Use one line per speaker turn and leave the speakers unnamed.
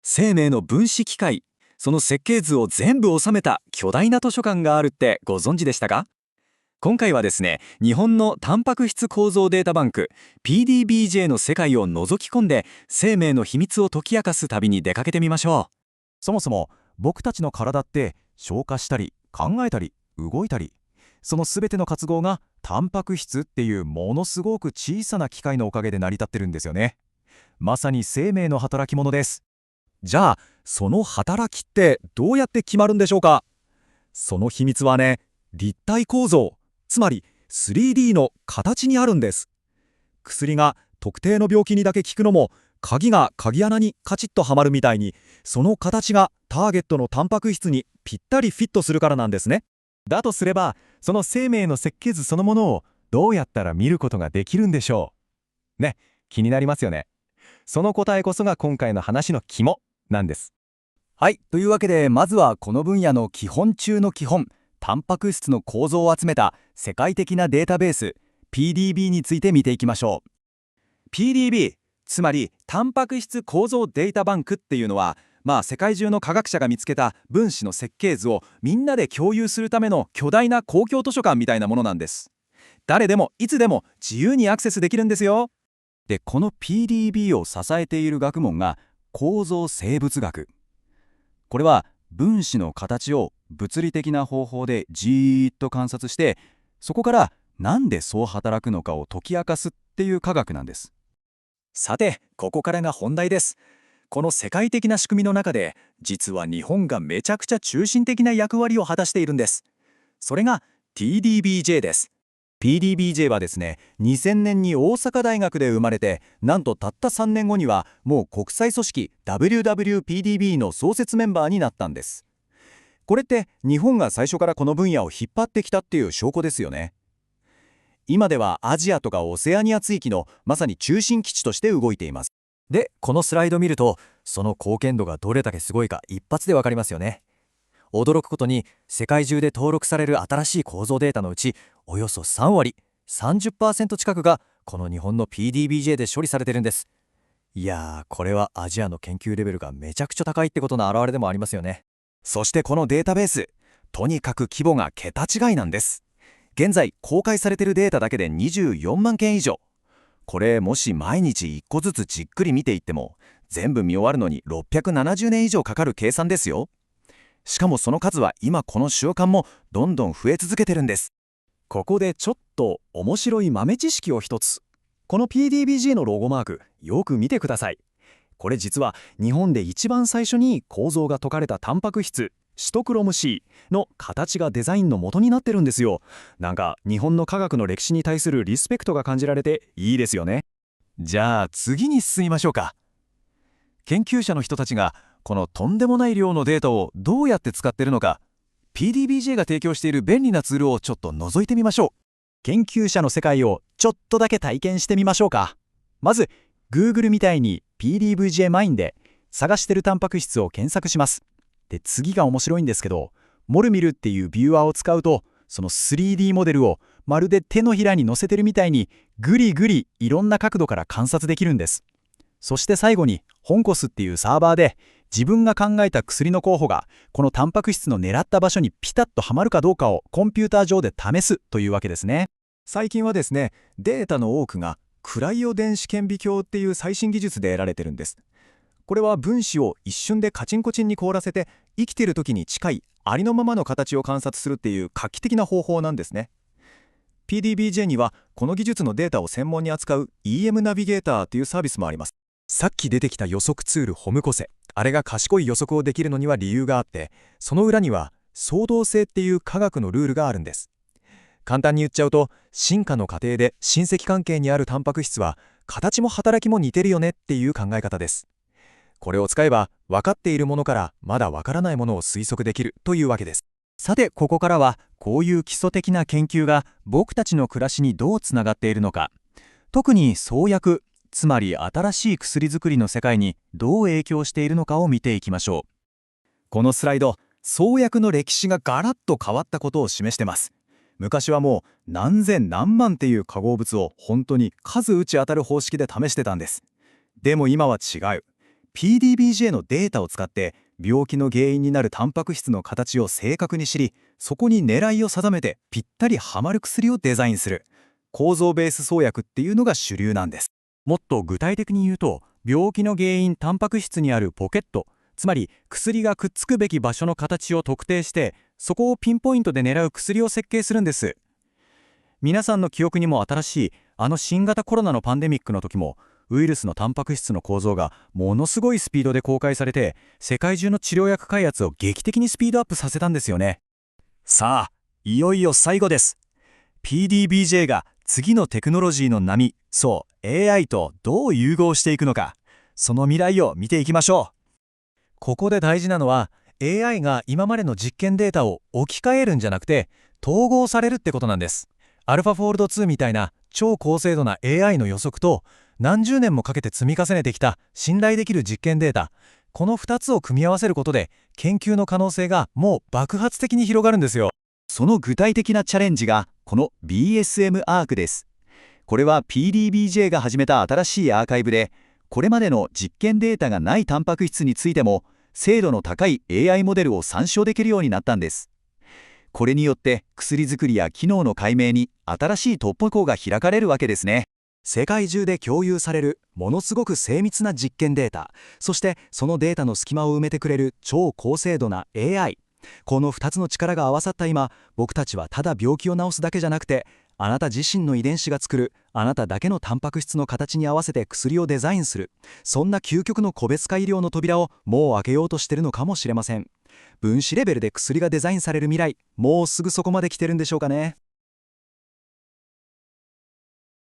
生命の分子機械、その設計図を全部収めた巨大な図書館があるってご存知でしたか？今回はですね、日本のタンパク質構造データバンク PDBJ の世界を覗き込んで、生命の秘密を解き明かす旅に出かけてみましょ
そもそも僕たちの体って消化したり考えたり動いたり、その全ての活動がタンパク質っていうものすごく小さな機械のおかげで成り立ってるんですよね。まさに生命の働き者です。じゃあその働きってどうやって決まるんでしょうか？その秘密はね、立体構造、つまり 3D の形にあるんです。薬が特定の病気にだけ効くのも、鍵が鍵穴にカチッとはまるみたいに、その形がターゲットのタンパク質にぴったりフィットするからなんですね。だとすれば、その生命の設計図そのものをどうやったら見ることができるんでしょうね。気になりますよね。その答えこそが今回の話の肝なんです。
はい、というわけでまずはこの分野の基本中の基本、タンパク質の構造を集めた世界的なデータベース PDB について見ていきましょう。
PDB、つまりタンパク質構造データバンクっていうのは、世界中の科学者が見つけた分子の設計図をみんなで共有するための巨大な公共図書館みたいなものなんです。誰でもいつでも自由にアクセスできるんですよ。
で、この PDB を支えている学問が構造生物学。これは分子の形を物理的な方法でじーっと観察して、そこからなんでそう働くのかを解き明かすっていう科学なんです。
さて、ここからが本題です。この世界的な仕組みの中で、実は日本がめちゃくちゃ中心的な役割を果たしているんです。それが PDBJ です。
PDBJ はですね、2000年に大阪大学で生まれて、なんとたった3年後にはもう国際組織 WWPDB の創設メンバーになったんです。これって日本が最初からこの分野を引っ張ってきたっていう証拠ですよね。今ではアジアとかオセアニア地域のまさに中心基地として動いています。
で、このスライド見ると、その貢献度がどれだけすごいか一発でわかりますよね。驚くことに、世界中で登録される新しい構造データのうち、およそ3割、30% 近くがこの日本の PDBJ で処理されてるんです。いやー、これはアジアの研究レベルがめちゃくちゃ高いってことの表れでもありますよね。
そしてこのデータベース、とにかく規模が桁違いなんです。現在公開されているデータだけで24万件以上。これもし毎日1個ずつじっくり見ていっても、全部見終わるのに670年以上かかる計算ですよ。しかもその数は今この習慣もどんどん増え続けてるんです。
ここでちょっと面白い豆知識を一つ。この PDBG のロゴマーク、よく見てください。これ実は日本で一番最初に構造が解かれたタンパク質シトクロム C の形がデザインの元になってるんですよ。なんか日本の科学の歴史に対するリスペクトが感じられていいですよね。
じゃあ次に進みましょうか。研究者の人たちがこのとんでもない量のデータをどうやって使っているのか、 PDBJ が提供している便利なツールをちょっと覗いてみましょう。
研究者の世界をちょっとだけ体験してみましょうか。まず Google みたいに PDBJ マインで探してるタンパク質を検索します。で、次が面白いんですけど、モルミルっていうビューアーを使うと、その 3D モデルをまるで手のひらに乗せてるみたいにぐりぐりいろんな角度から観察できるんです。そして最後にホンコスっていうサーバーで自分が考えた薬の候補がこのタンパク質の狙った場所にピタッとはまるかどうかをコンピューター上で試すというわけですね。最近はですね、データの多くがクライオ電子顕微鏡っていう最新技術で得られてるんです。これは分子を一瞬でカチンコチンに凍らせて、生きている時に近いありのままの形を観察するっていう画期的な方法なんですね。PDBJ にはこの技術のデータを専門に扱う EM ナビゲーターというサービスもあります。さっき出てきた予測ツールホムコセ、あれが賢い予測をできるのには理由があって、その裏には相動性っていう科学のルールがあるんです。簡単に言っちゃうと、進化の過程で親戚関係にあるタンパク質は形も働きも似てるよねっていう考え方です。これを使えば分かっているものからまだ分からないものを推測できるというわけです。
さてここからはこういう基礎的な研究が僕たちの暮らしにどうつながっているのか、特に創薬、つまり新しい薬作りの世界にどう影響しているのかを見ていきましょう。
このスライド、創薬の歴史がガラッと変わったことを示してます。昔はもう何千何万っていう化合物を本当に数打ち当たる方式で試してたんです。でも今は違う。
PDBJ のデータを使って病気の原因になるタンパク質の形を正確に知り、そこに狙いを定めてぴったりはまる薬をデザインする構造ベース創薬っていうのが主流なんです。
もっと具体的に言うと、病気の原因タンパク質にあるポケット、つまり薬がくっつくべき場所の形を特定して、そこをピンポイントで狙う薬を設計するんです。皆さんの記憶にも新しい新型コロナのパンデミックの時も、ウイルスのタンパク質の構造がものすごいスピードで公開されて、世界中の治療薬開発を劇的にスピードアップさせたんですよね。
さあ、いよいよ最後です。PDBJ が次のテクノロジーの波、そう AI とどう融合していくのか、その未来を見ていきましょう。
ここで大事なのは、AI が今までの実験データを置き換えるんじゃなくて、統合されるってことなんです。アルファフォールド2みたいな超高精度な AI の予測と、何十年もかけて積み重ねてきた信頼できる実験データ、この2つを組み合わせることで、研究の可能性がもう爆発的に広がるんですよ。
その具体的なチャレンジがこの BSM アークです。これは PDBJ が始めた新しいアーカイブで、これまでの実験データがないタンパク質についても精度の高い AI モデルを参照できるようになったんです。これによって薬作りや機能の解明に新しい突破口が開かれるわけですね。
世界中で共有されるものすごく精密な実験データ、そしてそのデータの隙間を埋めてくれる超高精度な AI。この2つの力が合わさった今、僕たちはただ病気を治すだけじゃなくて、あなた自身の遺伝子が作るあなただけのタンパク質の形に合わせて薬をデザインする、そんな究極の個別化医療の扉をもう開けようとしてるのかもしれません。分子レベルで薬がデザインされる未来、もうすぐそこまで来てるんでしょうかね。